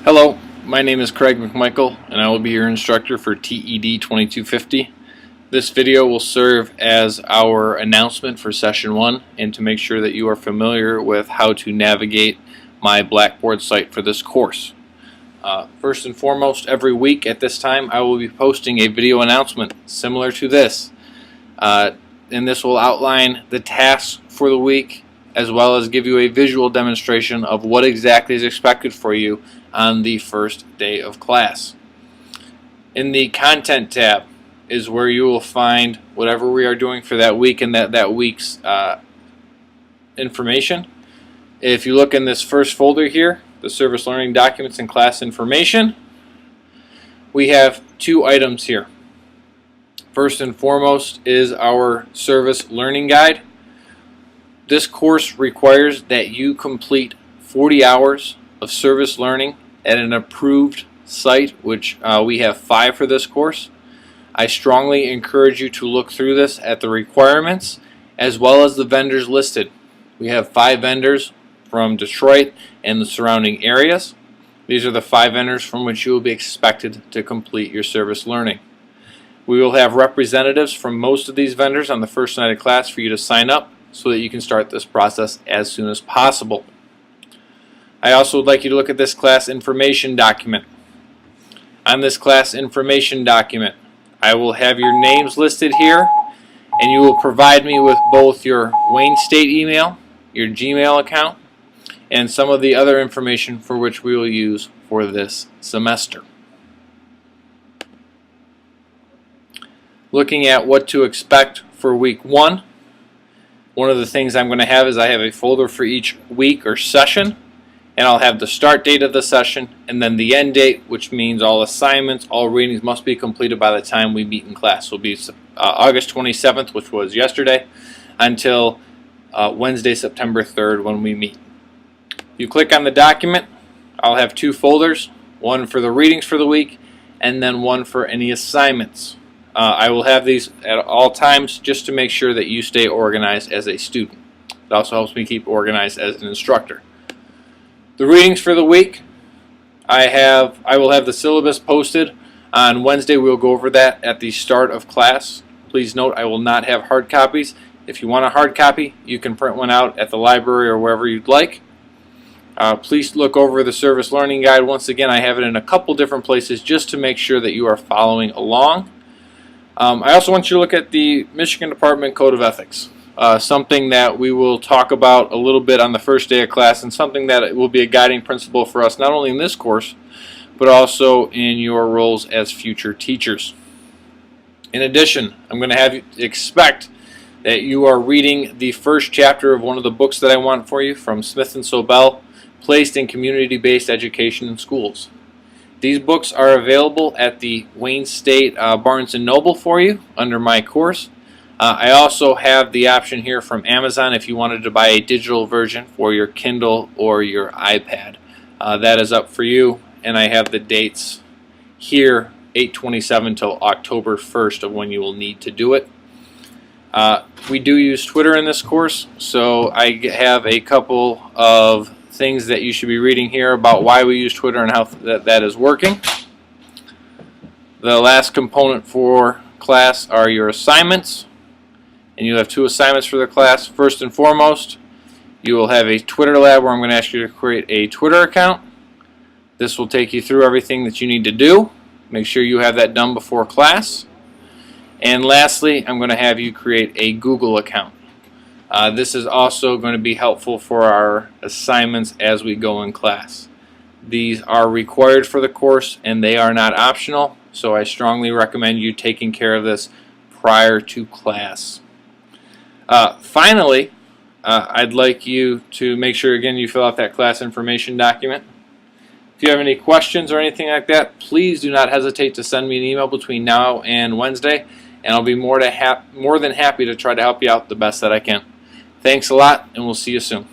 Hello, my name is Craig McMichael and I will be your instructor for TED 2250. This video will serve as our announcement for session 1 and to make sure that you are familiar with how to navigate my Blackboard site for this course. First and foremost, every week at this time I will be posting a video announcement similar to this. And this will outline the tasks for the week as well as give you a visual demonstration of what exactly is expected for you on the first day of class. In the Content tab is where you will find whatever we are doing for that week and that week's information. If you look in this first folder here, the Service Learning Documents and Class Information, we have two items here. First and foremost is our Service Learning Guide. This course requires that you complete 40 hours of service learning at an approved site, which we have 5 for this course. I strongly encourage you to look through this at the requirements as well as the vendors listed. We have 5 vendors from Detroit and the surrounding areas. These are the 5 vendors from which you will be expected to complete your service learning. We will have representatives from most of these vendors on the first night of class for you to sign up so that you can start this process as soon as possible. I also would like you to look at this class information document. On this class information document, I will have your names listed here, and you will provide me with both your Wayne State email, your Gmail account, and some of the other information for which we will use for this semester. Looking at what to expect for week 1, one of the things I'm going to have is I have a folder for each week or session, and I'll have the start date of the session and then the end date, which means all assignments, all readings must be completed by the time we meet in class. So it'll be August 27th, which was yesterday, until Wednesday, September 3rd when we meet. If you click on the document, I'll have 2 folders, one for the readings for the week and then one for any assignments. I will have these at all times just to make sure that you stay organized as a student. It also helps me keep organized as an instructor. The readings for the week, I will have the syllabus posted on Wednesday. We'll go over that at the start of class. Please note I will not have hard copies. If you want a hard copy, you can print one out at the library or wherever you'd like. Please look over the Service Learning Guide. Once again, I have it in a couple different places just to make sure that you are following along. I also want you to look at the Michigan Department Code of Ethics, something that we will talk about a little bit on the first day of class and something that will be a guiding principle for us not only in this course but also in your roles as future teachers. In addition, I'm going to have you expect that you are reading the first chapter of one of the books that I want for you from Smith and Sobel, Placed in Community-Based Education in Schools. These books are available at the Wayne State Barnes & Noble for you under my course. I also have the option here from Amazon if you wanted to buy a digital version for your Kindle or your iPad. That is up for you, and I have the dates here, 8/27 till October 1st of when you will need to do it. We do use Twitter in this course, so I have a couple of things that you should be reading here about why we use Twitter and how that is working. The last component for class are your assignments, and you have 2 assignments for the class. First and foremost, you will have a Twitter lab where I'm going to ask you to create a Twitter account. This will take you through everything that you need to do. Make sure you have that done before class. And lastly, I'm going to have you create a Google account. This is also going to be helpful for our assignments as we go in class. These are required for the course and they are not optional, so I strongly recommend you taking care of this prior to class. Finally, I'd like you to make sure again you fill out that class information document. If you have any questions or anything like that, please do not hesitate to send me an email between now and Wednesday, and I'll be more than happy to try to help you out the best that I can. Thanks a lot, and we'll see you soon.